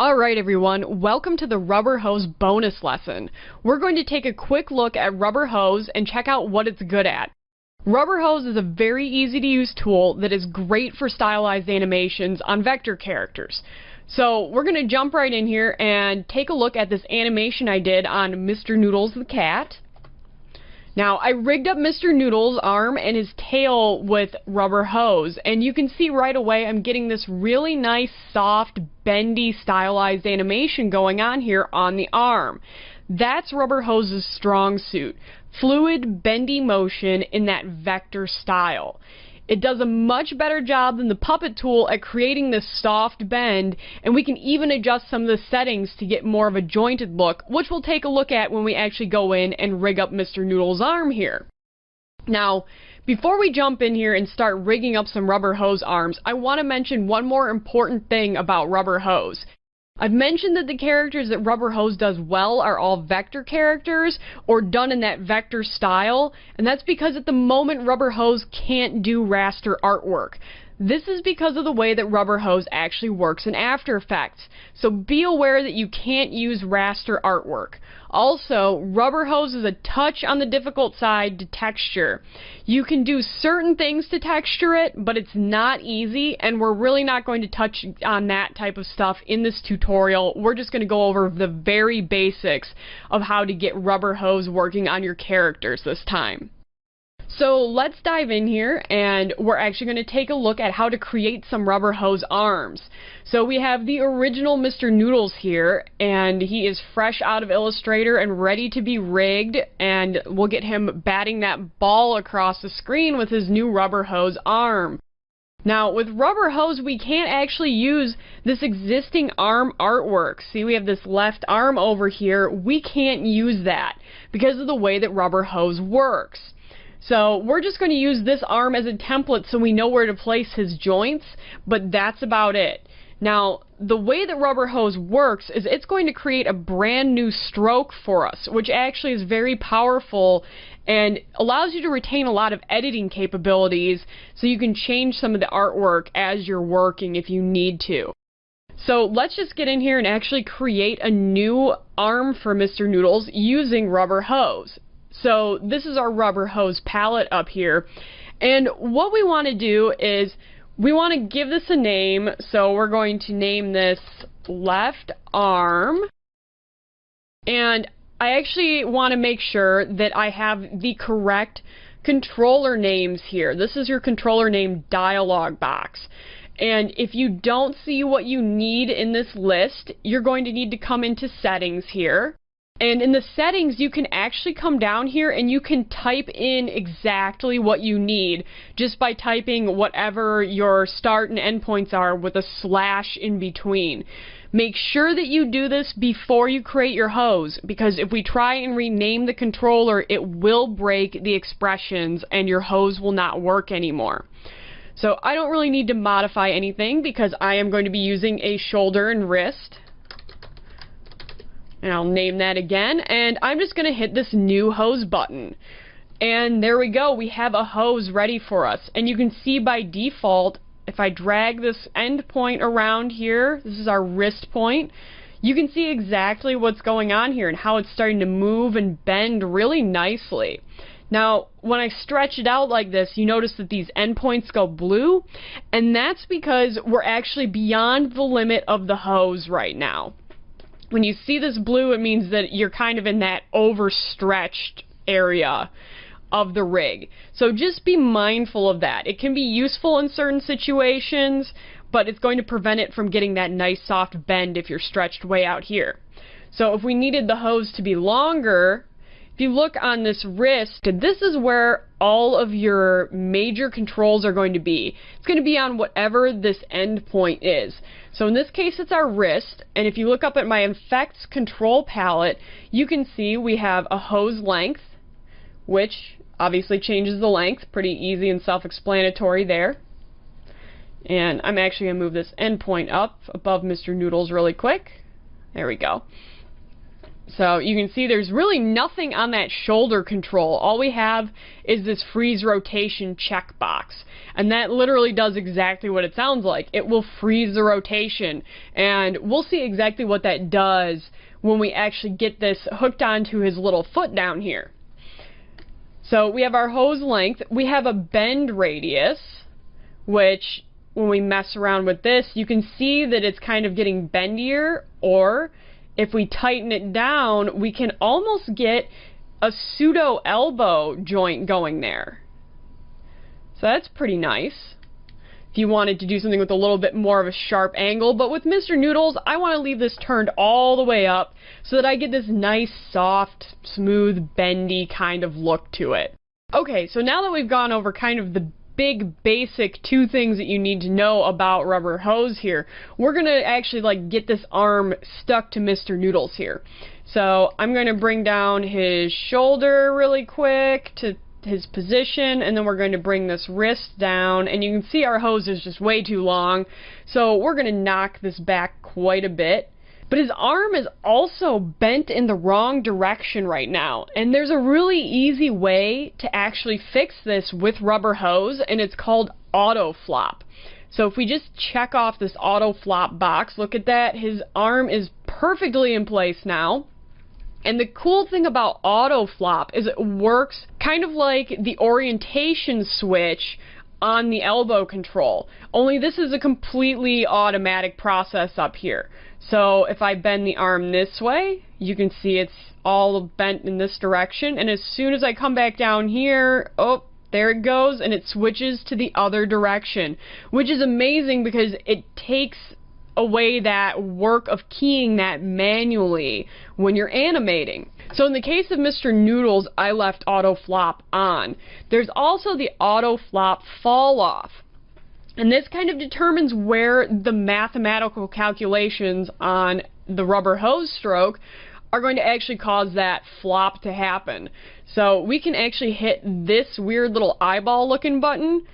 Alright everyone, welcome to the rubber hose bonus lesson. We're going to take a quick look at rubber hose and check out what it's good at. Rubber hose is a very easy to use tool that is great for stylized animations on vector characters. So we're going to jump right in here and take a look at this animation I did on Mr. Noodles the cat. Now, I rigged up Mr. Noodles' arm and his tail with rubber hose, and you can see right away I'm getting this really nice, soft, bendy, stylized animation going on here on the arm. That's rubber hose's strong suit. Fluid, bendy motion in that vector style. It does a much better job than the puppet tool at creating this soft bend, and we can even adjust some of the settings to get more of a jointed look, which we'll take a look at when we actually go in and rig up Mr. Noodle's arm here. Now, before we jump in here and start rigging up some rubber hose arms, I want to mention one more important thing about rubber hose. I've mentioned that the characters that rubber hose does well are all vector characters or done in that vector style, and that's because at the moment rubber hose can't do raster artwork. This is because of the way that rubber hose actually works in After Effects, so be aware that you can't use raster artwork. Also, rubber hose is a touch on the difficult side to texture. You can do certain things to texture it, but it's not easy, and we're really not going to touch on that type of stuff in this tutorial. We're just going to go over the very basics of how to get rubber hose working on your characters this time. So let's dive in here, and we're actually going to take a look at how to create some rubber hose arms. So we have the original Mr. Noodles here, and he is fresh out of Illustrator and ready to be rigged, and we'll get him batting that ball across the screen with his new rubber hose arm. Now, with rubber hose, we can't actually use this existing arm artwork. See, we have this left arm over here. We can't use that because of the way that rubber hose works. So we're just going to use this arm as a template so we know where to place his joints, but that's about it. Now, the way that rubber hose works is it's going to create a brand new stroke for us, which actually is very powerful and allows you to retain a lot of editing capabilities so you can change some of the artwork as you're working if you need to. So let's just get in here and actually create a new arm for Mr. Noodles using rubber hose. So this is our rubber hose palette up here, and what we want to do is we want to give this a name. So we're going to name this left arm, and I actually want to make sure that I have the correct controller names here. This is your controller name dialog box, and if you don't see what you need in this list, you're going to need to come into settings here. And in the settings, you can actually come down here and you can type in exactly what you need just by typing whatever your start and end points are with a slash in between. Make sure that you do this before you create your hose, because if we try and rename the controller, it will break the expressions and your hose will not work anymore. So I don't really need to modify anything because I am going to be using a shoulder and wrist. And I'll name that again, and I'm just going to hit this new hose button. And there we go, we have a hose ready for us. And you can see by default, if I drag this end point around here, this is our wrist point, you can see exactly what's going on here and how it's starting to move and bend really nicely. Now, when I stretch it out like this, you notice that these endpoints go blue, and that's because we're actually beyond the limit of the hose right now. When you see this blue, it means that you're kind of in that overstretched area of the rig. So just be mindful of that. It can be useful in certain situations, but it's going to prevent it from getting that nice soft bend if you're stretched way out here. So if we needed the hose to be longer, if you look on this wrist, this is where all of your major controls are going to be. It's going to be on whatever this end point is. So in this case it's our wrist, and if you look up at my effects control palette, you can see we have a hose length, which obviously changes the length, pretty easy and self-explanatory there. And I'm actually going to move this end point up above Mr. Noodles really quick. There we go. So you can see there's really nothing on that shoulder control. All we have is this freeze rotation checkbox. And that literally does exactly what it sounds like. It will freeze the rotation. And we'll see exactly what that does when we actually get this hooked onto his little foot down here. So we have our hose length. We have a bend radius, which when we mess around with this, you can see that it's kind of getting bendier, or if we tighten it down, we can almost get a pseudo elbow joint going there. So that's pretty nice if you wanted to do something with a little bit more of a sharp angle. But with Mr. Noodles, I want to leave this turned all the way up so that I get this nice, soft, smooth, bendy kind of look to it. Okay, so now that we've gone over kind of the big basic two things that you need to know about Rubber Hose here, we're going to actually like get this arm stuck to Mr. Noodles here. So I'm going to bring down his shoulder really quick to his position, and then we're going to bring this wrist down, and you can see our hose is just way too long, so we're going to knock this back quite a bit. But his arm is also bent in the wrong direction right now, and there's a really easy way to actually fix this with Rubber Hose, and it's called auto flop. So if we just check off this auto flop box, look at that, his arm is perfectly in place now. And the cool thing about auto flop is it works kind of like the orientation switch on the elbow control, only this is a completely automatic process up here. So if I bend the arm this way, you can see it's all bent in this direction, and as soon as I come back down here, oh, there it goes, and it switches to the other direction, which is amazing because it takes away that work of keying that manually when you're animating. So in the case of Mr. Noodles, I left auto flop on. There's also the auto flop fall off. And this kind of determines where the mathematical calculations on the Rubber Hose stroke are going to actually cause that flop to happen. So we can actually hit this weird little eyeball looking button,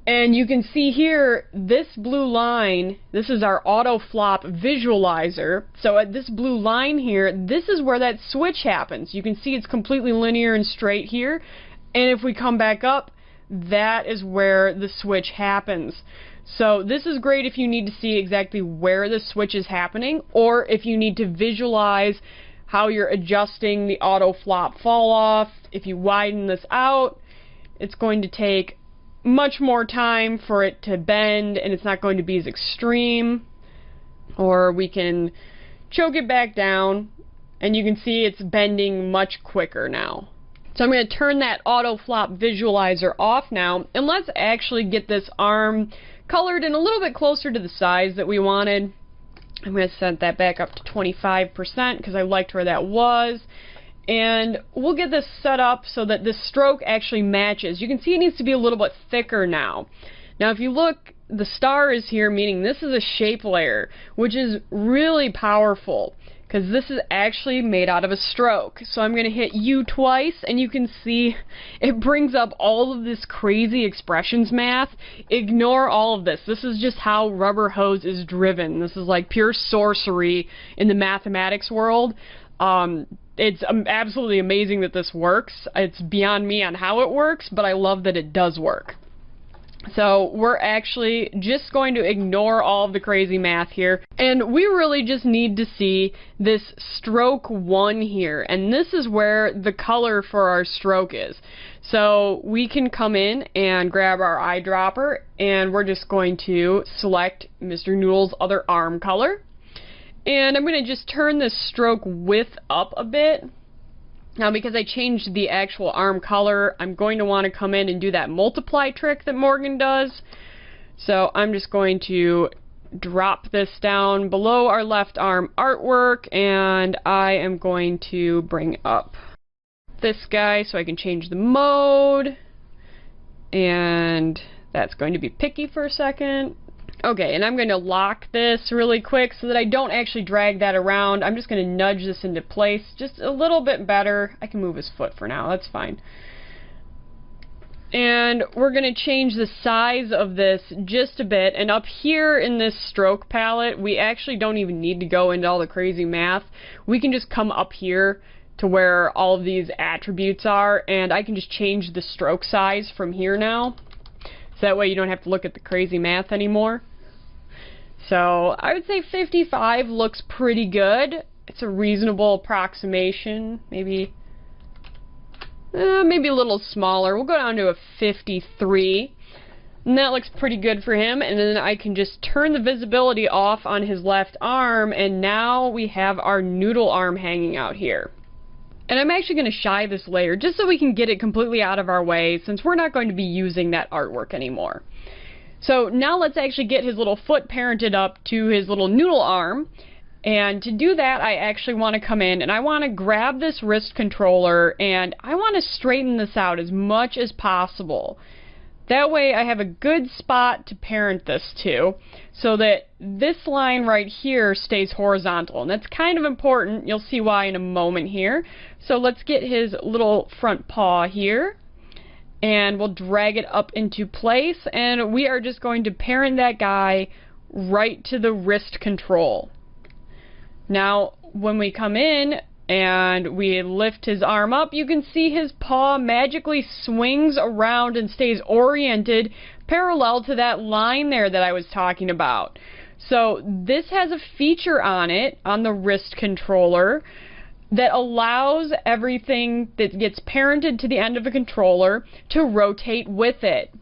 and you can see here, this blue line, this is our auto flop visualizer. So at this blue line here, this is where that switch happens. You can see it's completely linear and straight here. And if we come back up, that is where the switch happens. So this is great if you need to see exactly where the switch is happening, or if you need to visualize how you're adjusting the auto flop fall off. If you widen this out, it's going to take much more time for it to bend, and it's not going to be as extreme. Or we can choke it back down, and you can see it's bending much quicker now. So I'm going to turn that auto flop visualizer off now, and let's actually get this arm colored and a little bit closer to the size that we wanted. I'm going to set that back up to 25% because I liked where that was. And we'll get this set up so that the stroke actually matches. You can see it needs to be a little bit thicker now. Now if you look, the star is here, meaning this is a shape layer, which is really powerful because this is actually made out of a stroke. So I'm going to hit U twice, and you can see it brings up all of this crazy expressions math. Ignore all of this. This is just how Rubber Hose is driven. This is like pure sorcery in the mathematics world. It's absolutely amazing that this works. It's beyond me on how it works, but I love that it does work. So we're actually just going to ignore all of the crazy math here, and we really just need to see this stroke 1 here, and this is where the color for our stroke is. So we can come in and grab our eyedropper, and we're just going to select Mr. Noodle's other arm color. And I'm going to just turn this stroke width up a bit. Now because I changed the actual arm color, I'm going to want to come in and do that multiply trick that Morgan does. So I'm just going to drop this down below our left arm artwork, and I am going to bring up this guy so I can change the mode. And that's going to be picky for a second. Okay, and I'm going to lock this really quick so that I don't actually drag that around. I'm just going to nudge this into place just a little bit better. I can move his foot for now, that's fine. And we're going to change the size of this just a bit. And up here in this stroke palette, we actually don't even need to go into all the crazy math. We can just come up here to where all of these attributes are, and I can just change the stroke size from here now. So that way you don't have to look at the crazy math anymore. So I would say 55 looks pretty good. It's a reasonable approximation. Maybe a little smaller. We'll go down to a 53. And that looks pretty good for him. And then I can just turn the visibility off on his left arm, and now we have our noodle arm hanging out here. And I'm actually going to shy this layer just so we can get it completely out of our way, since we're not going to be using that artwork anymore. So now let's actually get his little foot parented up to his little noodle arm. And to do that, I actually want to come in and I want to grab this wrist controller and I want to straighten this out as much as possible. That way I have a good spot to parent this to, so that this line right here stays horizontal. And that's kind of important. You'll see why in a moment here. So let's get his little front paw here, and we'll drag it up into place, and we are just going to parent that guy right to the wrist control. Now, when we come in and we lift his arm up, you can see his paw magically swings around and stays oriented parallel to that line there that I was talking about. So this has a feature on it, on the wrist controller, that allows everything that gets parented to the end of a controller to rotate with it.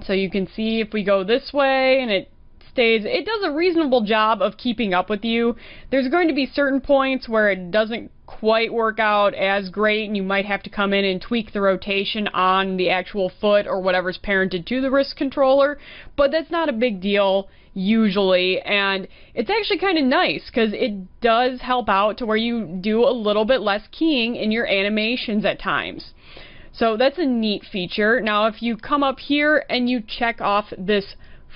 So you can see if we go this way and it does a reasonable job of keeping up with you. There's going to be certain points where it doesn't quite work out as great, and you might have to come in and tweak the rotation on the actual foot or whatever's parented to the wrist controller, but that's not a big deal usually, and it's actually kind of nice because it does help out to where you do a little bit less keying in your animations at times. So that's a neat feature. Now if you come up here and you check off this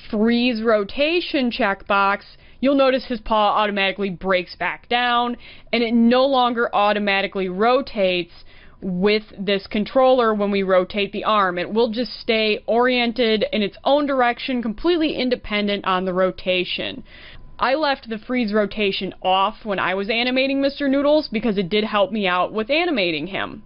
freeze rotation checkbox, you'll notice his paw automatically breaks back down, and it no longer automatically rotates with this controller when we rotate the arm. It will just stay oriented in its own direction, completely independent on the rotation. I left the freeze rotation off when I was animating Mr. Noodles because it did help me out with animating him.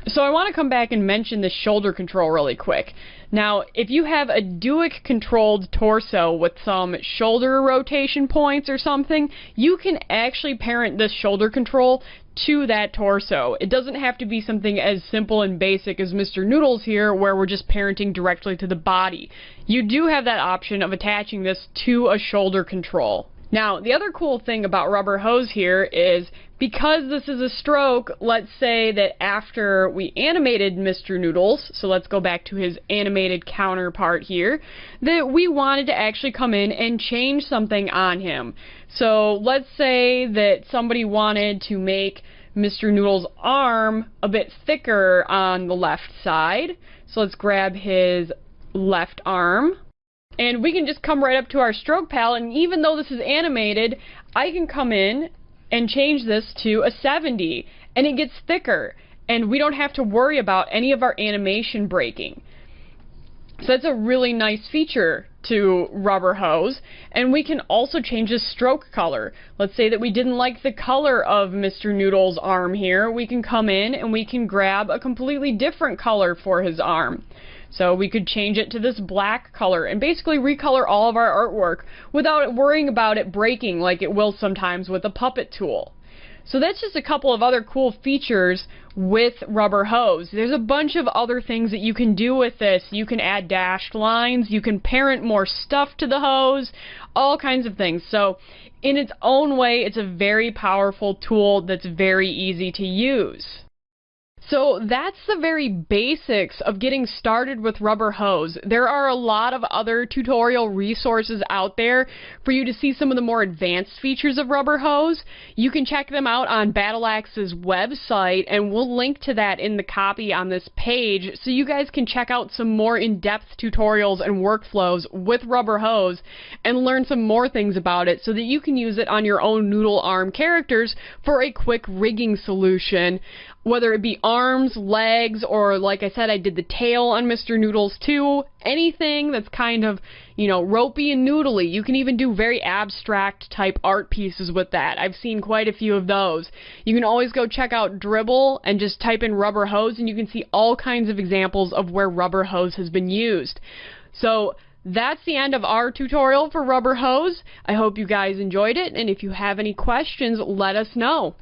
So I want to come back and mention the shoulder control really quick. Now, if you have a Duik controlled torso with some shoulder rotation points or something, you can actually parent this shoulder control to that torso. It doesn't have to be something as simple and basic as Mr. Noodles here, where we're just parenting directly to the body. You do have that option of attaching this to a shoulder control. Now, the other cool thing about Rubber Hose here is, because this is a stroke, let's say that after we animated Mr. Noodles, so let's go back to his animated counterpart here, that we wanted to actually come in and change something on him. So let's say that somebody wanted to make Mr. Noodles' arm a bit thicker on the left side. So let's grab his left arm. And we can just come right up to our stroke palette, and even though this is animated, I can come in and change this to a 70, and it gets thicker, and we don't have to worry about any of our animation breaking. So that's a really nice feature to Rubber Hose. And we can also change the stroke color. Let's say that we didn't like the color of Mr. Noodle's arm here. We can come in and we can grab a completely different color for his arm. So we could change it to this black color and basically recolor all of our artwork without worrying about it breaking like it will sometimes with a puppet tool. So that's just a couple of other cool features with Rubber Hose. There's a bunch of other things that you can do with this. You can add dashed lines, you can parent more stuff to the hose, all kinds of things. So in its own way, it's a very powerful tool that's very easy to use. So that's the very basics of getting started with Rubber Hose. There are a lot of other tutorial resources out there for you to see some of the more advanced features of Rubber Hose. You can check them out on Battle Axe's website, and we'll link to that in the copy on this page so you guys can check out some more in-depth tutorials and workflows with Rubber Hose and learn some more things about it so that you can use it on your own noodle arm characters for a quick rigging solution, whether it be arm arms, legs, or like I said, I did the tail on Mr. Noodles too. Anything that's kind of, ropey and noodly. You can even do very abstract type art pieces with that. I've seen quite a few of those. You can always go check out Dribbble and just type in rubber hose, and you can see all kinds of examples of where rubber hose has been used. So that's the end of our tutorial for rubber hose. I hope you guys enjoyed it, and if you have any questions, let us know.